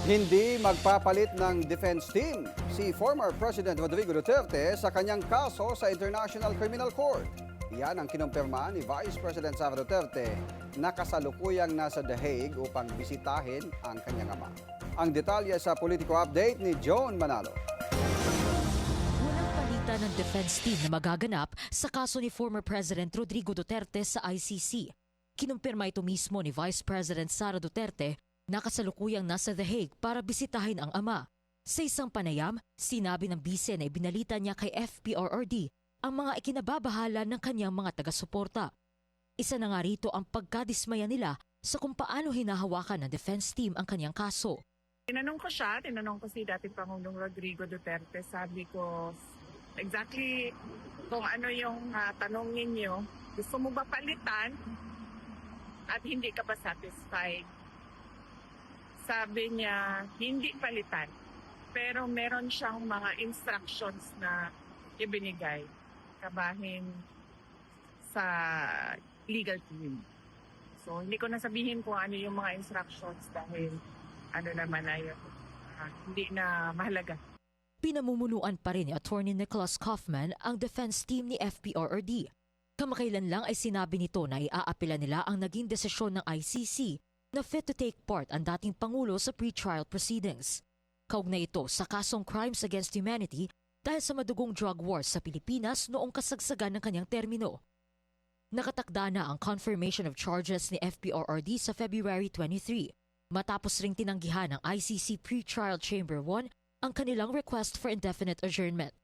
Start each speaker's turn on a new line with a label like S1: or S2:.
S1: Hindi magpapalit ng defense team si former President Rodrigo Duterte sa kanyang kaso sa International Criminal Court. Yan ang kinumpirma ni Vice President Sara Duterte na kasalukuyang nasa The Hague upang bisitahin ang kanyang ama. Ang detalye sa Politico Update ni Joan Manalo.
S2: Walang palitan ng defense team na magaganap sa kaso ni former President Rodrigo Duterte sa ICC. Kinumpirma ito mismo ni Vice President Sara Duterte na kasalukuyang nasa The Hague para bisitahin ang ama. Sa isang panayam, sinabi ng bise na ibinalita niya kay FPRRD ang mga ikinababahala ng kanyang mga taga-suporta. Isa na nga rito ang pagkadismaya nila sa kung paano hinahawakan ng defense team ang kanyang kaso.
S3: Tinanong ko si dating Pangulong Rodrigo Duterte, sabi ko exactly kung ano yung tanong ninyo, gusto mo ba palitan at hindi ka pa satisfied? Sabi niya, hindi palitan. Pero meron siyang mga instructions na ibinigay kabahin sa legal team. So, hindi ko nasabihin kung ano yung mga instructions dahil ano naman ay hindi na mahalaga.
S2: Pinamumunuan pa rin ni Attorney Nicholas Kaufman ang defense team ni FPRRD. Kamakailan lang ay sinabi nito na iaapila nila ang naging desisyon ng ICC na fit to take part ang dating Pangulo sa pre-trial proceedings. Kaugnay ito sa kasong Crimes Against Humanity dahil sa madugong drug wars sa Pilipinas noong kasagsagan ng kanyang termino. Nakatakda na ang confirmation of charges ni FPRRD sa February 23, matapos ring tinanggihan ng ICC Pre-Trial Chamber 1 ang kanilang request for indefinite adjournment.